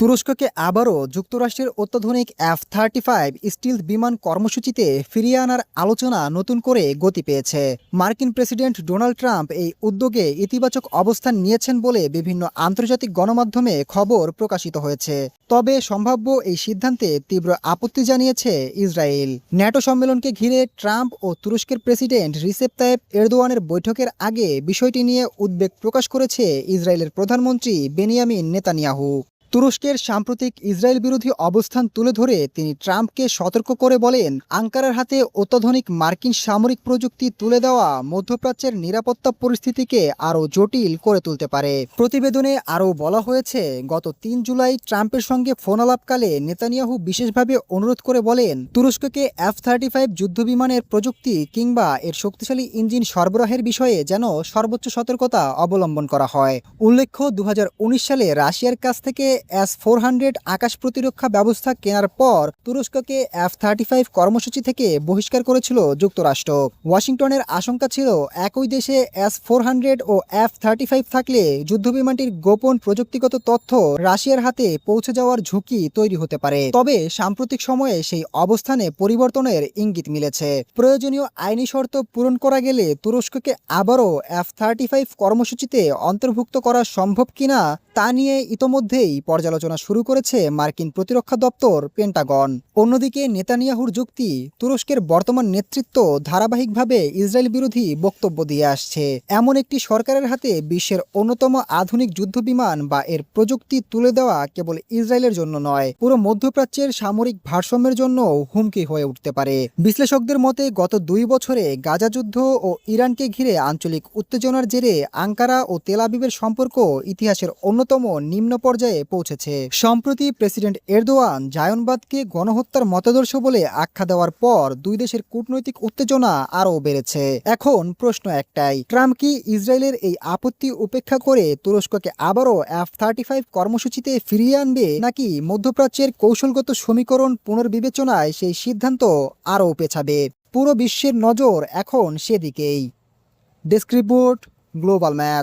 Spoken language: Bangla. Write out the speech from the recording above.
তুরস্ককে আবারও যুক্তরাষ্ট্রের অত্যাধুনিক F-35 স্টিলথ বিমান কর্মসূচিতে ফিরিয়ে আনার আলোচনা নতুন করে গতি পেয়েছে। মার্কিন প্রেসিডেন্ট ডোনাল্ড ট্রাম্প এই উদ্যোগে ইতিবাচক অবস্থান নিয়েছেন বলে বিভিন্ন আন্তর্জাতিক গণমাধ্যমে খবর প্রকাশিত হয়েছে। তবে সম্ভাব্য এই সিদ্ধান্তে তীব্র আপত্তি জানিয়েছে ইসরায়েল। ন্যাটো সম্মেলনকে ঘিরে ট্রাম্প ও তুরস্কের প্রেসিডেন্ট রিসেপ তাইয়েপ এরদোয়ানের বৈঠকের আগে বিষয়টি নিয়ে উদ্বেগ প্রকাশ করেছে ইসরায়েলের প্রধানমন্ত্রী বেনিয়ামিন নেতানিয়াহু। তুরস্কের সাম্প্রতিক ইসরায়েল বিরোধী অবস্থান তুলে ধরে তিনি ট্রাম্পকে সতর্ক করে বলেন, আঙ্কারার হাতে অত্যাধুনিক মার্কিন সামরিক প্রযুক্তি তুলে দেওয়া মধ্যপ্রাচ্যের নিরাপত্তা পরিস্থিতিকে আরও জটিল করে তুলতে পারে। প্রতিবেদনে আরও বলা হয়েছে, গত ৩ জুলাই ট্রাম্পের সঙ্গে ফোনালাপকালে নেতানিয়াহু বিশেষভাবে অনুরোধ করে বলেন, তুরস্ককে F-35 যুদ্ধবিমানের প্রযুক্তি কিংবা এর শক্তিশালী ইঞ্জিন সরবরাহের বিষয়ে যেন সর্বোচ্চ সতর্কতা অবলম্বন করা হয়। উল্লেখ্য, ২০১৯ সালে রাশিয়ার কাছ থেকে S-400 আকাশ প্রতিরক্ষা ব্যবস্থা কেনার পর তুরস্ককে F-35 কর্মসূচি থেকে বহিষ্কার করেছিল যুক্তরাষ্ট্র। ওয়াশিংটনের আশঙ্কা ছিল, একই দেশে S-400 ও F-35 থাকলে যুদ্ধবিমানটির গোপন প্রযুক্তিগত তথ্য রাশিয়ার হাতে পৌঁছে যাওয়ার ঝুঁকি তৈরি হতে পারে। তবে সাম্প্রতিক সময়ে সেই অবস্থানে পরিবর্তনের ইঙ্গিত মিলেছে। প্রয়োজনীয় আইনি শর্ত পূরণ করা গেলে তুরস্ককে আবারও F-35 কর্মসূচিতে অন্তর্ভুক্ত করা সম্ভব কিনা তা নিয়ে ইতোমধ্যেই পর্যালোচনা শুরু করেছে মার্কিন প্রতিরক্ষা দপ্তর পেন্টাগন। অন্যদিকে নেতানিয়াহুর যুক্তি, তুরস্কের বর্তমান নেতৃত্ব ধারাবাহিকভাবে ইসরায়েল বিরোধী বক্তব্য দিয়ে আসছে। এমন একটি সরকারের হাতে বিশ্বের অন্যতম আধুনিক যুদ্ধবিমান বা এর প্রযুক্তি তুলে দেওয়া কেবল ইসরায়েলের জন্য নয়, পুরো মধ্যপ্রাচ্যের সামরিক ভারসাম্যের জন্য হুমকি হয়ে উঠতে পারে। বিশ্লেষকদের মতে, গত ২ বছরে গাজা যুদ্ধ ও ইরানকে ঘিরে আঞ্চলিক উত্তেজনার জেরে আঙ্কারা ও তেল আবিবের সম্পর্ক ইতিহাসের অন্যতম নিম্ন পর্যায়ে পৌঁছেছে। সম্প্রতি প্রেসিডেন্ট এরদোয়ান জায়নবাদকে গণহত্যার মতাদর্শ বলে আখ্যা দেওয়ার পর দুই দেশের কূটনৈতিক উত্তেজনা আরও বেড়েছে। এখন প্রশ্ন একটাই, ট্রাম্প কি ইসরায়েলের এই আপত্তি উপেক্ষা করে তুরস্ককে আবারও F-35 কর্মসূচিতে ফিরিয়ে আনবে, নাকি মধ্যপ্রাচ্যের কৌশলগত সমীকরণ পুনর্বিবেচনায় সেই সিদ্ধান্ত আরও পেছাবে? পুরো বিশ্বের নজর এখন সেদিকেই। Desk report, global match.